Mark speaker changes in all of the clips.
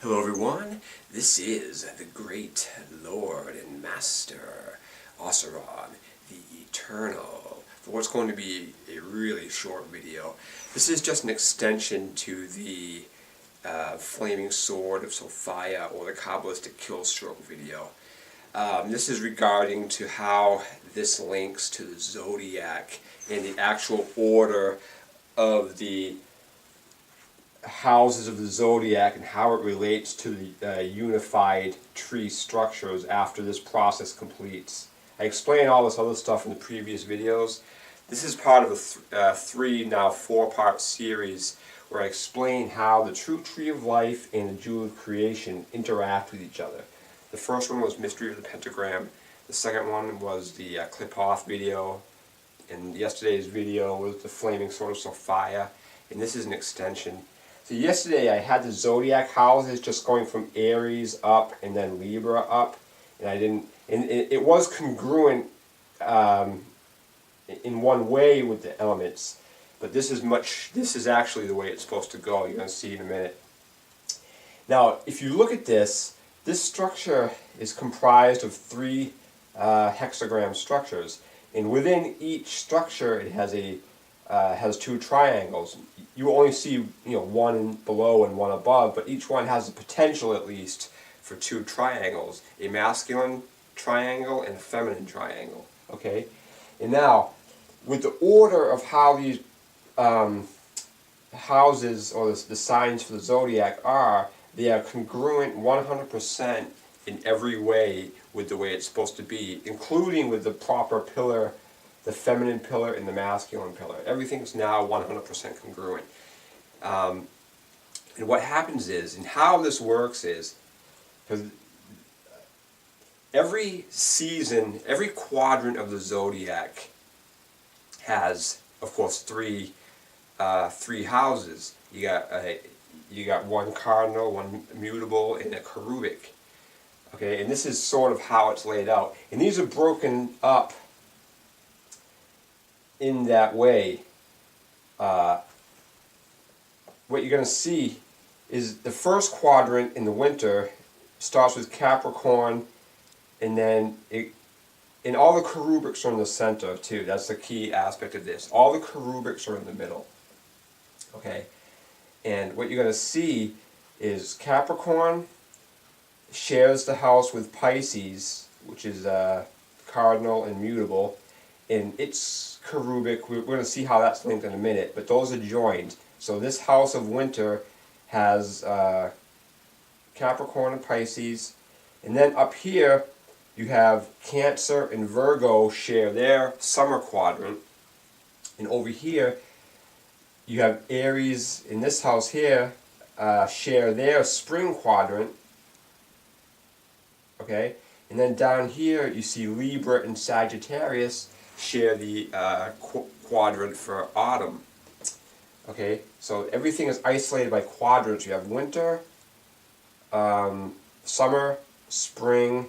Speaker 1: Hello everyone, this is the great Lord and Master, Osiron, the Eternal, for what's going to be a really short video. This is just an extension to the Flaming Sword of Sophia, or the Kabbalistic Kill Stroke video. This is regarding to how this links to the Zodiac and the actual order of the houses of the Zodiac and how it relates to the unified tree structures after this process completes. I explained all this other stuff in the previous videos. This is part of a four-part series where I explain how the true tree of life and the jewel of creation interact with each other. The first one was Mystery of the Pentagram. The second one was the clip-off video. And yesterday's video was the Flaming Sword of Sophia. And this is an extension. So yesterday I had the Zodiac houses just going from Aries up and then Libra up, and it was congruent in one way with the elements, but this is actually the way it's supposed to go. You're going to see in a minute. Now, if you look at this structure is comprised of three hexagram structures, and within each structure it has two triangles. You only see one below and one above, but each one has the potential at least for two triangles, a masculine triangle and a feminine triangle. Okay, and now with the order of how these houses or the signs for the Zodiac are, they are congruent 100% in every way with the way it's supposed to be, including with the proper pillar, the feminine pillar and the masculine pillar. Everything's now 100% congruent. And what happens is, and how this works is, because every season, every quadrant of the Zodiac has, of course, three houses. You got one cardinal, one mutable, and a cherubic. Okay, and this is sort of how it's laid out. And these are broken up in that way. What you're going to see is the first quadrant in the winter starts with Capricorn, and then and all the cherubics are in the center too. That's the key aspect of this. All the cherubics are in the middle. Okay, and what you're going to see is Capricorn shares the house with Pisces, which is cardinal and mutable, and its cherubic, we're going to see how that's linked in a minute, but those are joined. So this house of winter has Capricorn and Pisces, and then up here you have Cancer and Virgo share their summer quadrant, and over here you have Aries in this house here share their spring quadrant. Okay, and then down here you see Libra and Sagittarius share the quadrant for autumn. Okay, so everything is isolated by quadrants. You have winter, summer, spring,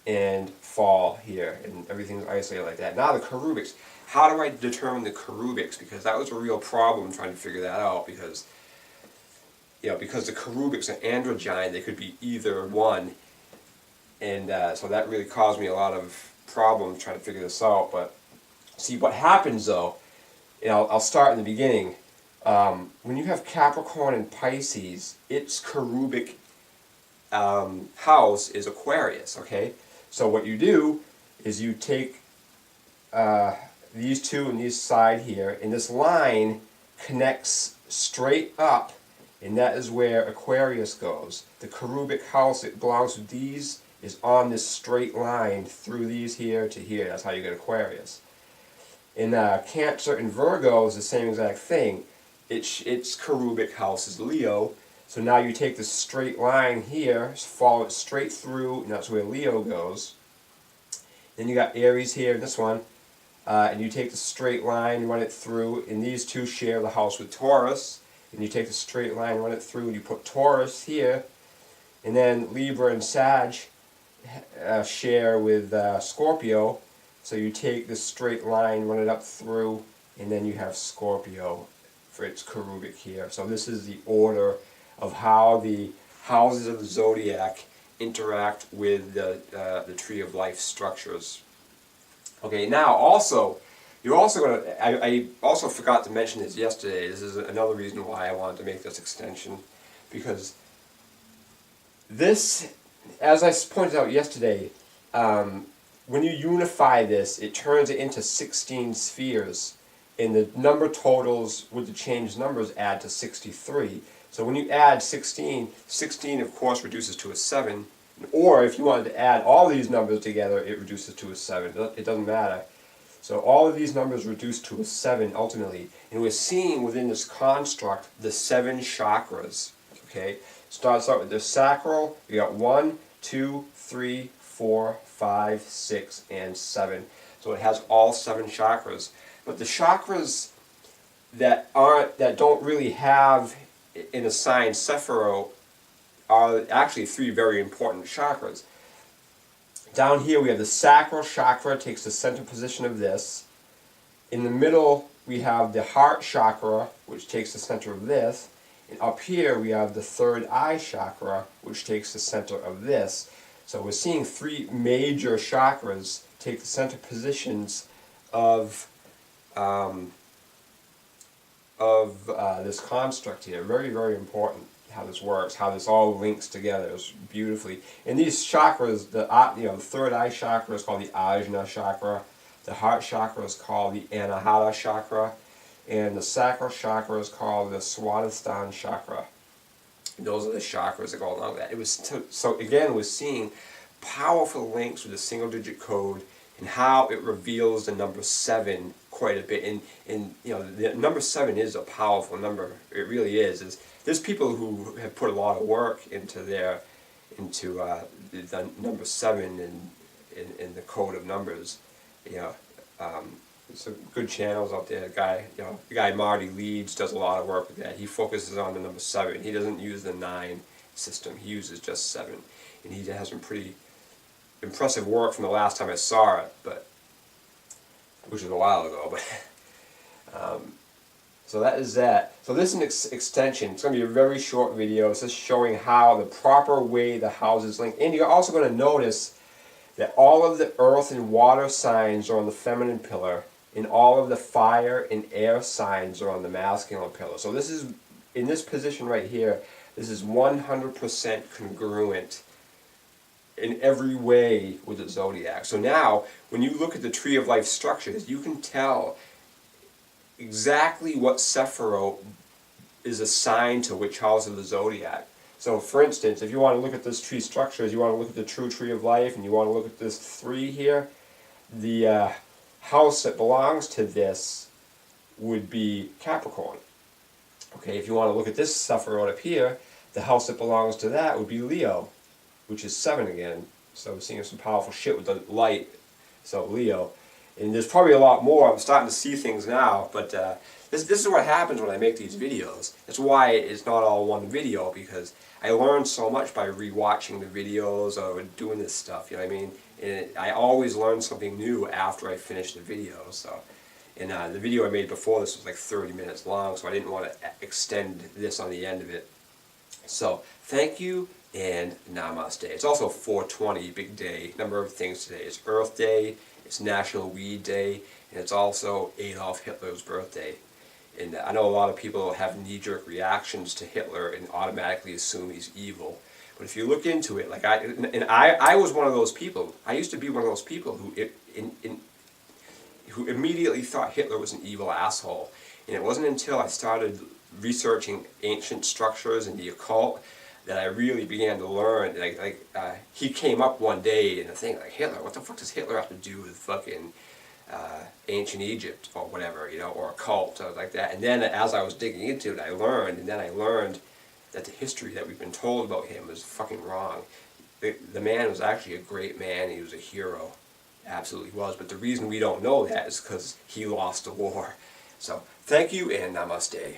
Speaker 1: and fall here, and everything's isolated like that. Now the cherubics. How do I determine the cherubics? Because that was a real problem trying to figure that out, because because the cherubics are androgyne, they could be either one, and so that really caused me a lot of problems trying to figure this out. But see what happens though, I'll start in the beginning. When you have Capricorn and Pisces, its cherubic house is Aquarius. Okay, so what you do is you take these two and these side here, and this line connects straight up, and that is where Aquarius goes. The cherubic house that belongs to these is on this straight line through these here to here. That's how you get Aquarius. In Cancer and Virgo is the same exact thing. Its cherubic house is Leo. So now you take this straight line here, follow it straight through, and that's where Leo goes. Then you got Aries here, this one, and you take the straight line, run it through, and these two share the house with Taurus. And you take the straight line, run it through, and you put Taurus here. And then Libra and Sag share with Scorpio. So you take this straight line, run it up through, and then you have Scorpio for its cherubic here. So this is the order of how the houses of the zodiac interact with the tree of life structures. Okay, now also, you're also going to, I also forgot to mention this yesterday. This is another reason why I wanted to make this extension, because this, as I pointed out yesterday, when you unify this, it turns it into 16 spheres, and the number totals with the changed numbers add to 63. So when you add 16, 16 of course reduces to a 7, or if you wanted to add all these numbers together, it reduces to a 7. It doesn't matter. So all of these numbers reduce to a 7 ultimately, and we're seeing within this construct the 7 chakras. Okay, starts out with the sacral. We got 1, 2, 3, 4, 5, 6, and 7. So it has all 7 chakras. But the chakras that don't really have in a sign Sephiroth are actually 3 very important chakras. Down here we have the sacral chakra, takes the center position of this. In the middle we have the heart chakra, which takes the center of this. And up here we have the third eye chakra, which takes the center of this. So we're seeing 3 major chakras take the center positions of this construct here. Very, very important how this works, how this all links together beautifully. And these chakras, the third eye chakra is called the Ajna chakra, the heart chakra is called the Anahata chakra, and the sacral chakra is called the Swadhisthana chakra. And those are the chakras that go along with that. It was so again, we're seeing powerful links with the single digit code and how it reveals the number 7 quite a bit. And the number 7 is a powerful number. It really is. There's people who have put a lot of work into the number 7 in the code of numbers. Some good channels out there. The guy Marty Leeds does a lot of work with that. He focuses on the number 7. He doesn't use the 9 system. He uses just 7, and he has some pretty impressive work from the last time I saw it, which was a while ago. But so that is that. So this is an extension. It's going to be a very short video. It's just showing how the proper way the houses link. And you're also going to notice that all of the earth and water signs are on the feminine pillar, and all of the fire and air signs are on the masculine pillar. So this is, in this position right here, this is 100% congruent in every way with the zodiac. So now, when you look at the tree of life structures, you can tell exactly what Sephiroth is assigned to which house of the zodiac. So for instance, if you want to look at this tree structures, you want to look at the true tree of life, and you want to look at this 3 here, the house that belongs to this would be Capricorn. Okay, if you want to look at this Sephiroth up here, the house that belongs to that would be Leo, which is 7 again. So we're seeing some powerful shit with the light. So Leo. And there's probably a lot more. I'm starting to see things now, but this is what happens when I make these videos. That's why it's not all one video, because I learn so much by rewatching the videos or doing this stuff, you know what I mean? And I always learn something new after I finish the video. So, and the video I made before this was like 30 minutes long, so I didn't want to extend this on the end of it. So, thank you and namaste. It's also 420, big day, number of things today. It's Earth Day, it's National Weed Day, and it's also Adolf Hitler's birthday. And I know a lot of people have knee-jerk reactions to Hitler and automatically assume he's evil. But if you look into it, like I was one of those people. I used to be one of those people who immediately thought Hitler was an evil asshole. And it wasn't until I started researching ancient structures and the occult that I really began to learn. He came up one day in a thing like, Hitler, what the fuck does Hitler have to do with fucking ancient Egypt or whatever, or occult or like that. And then as I was digging into it, I learned that the history that we've been told about him is fucking wrong. The man was actually a great man. He was a hero. Absolutely was. But the reason we don't know that is because he lost a war. So thank you and namaste.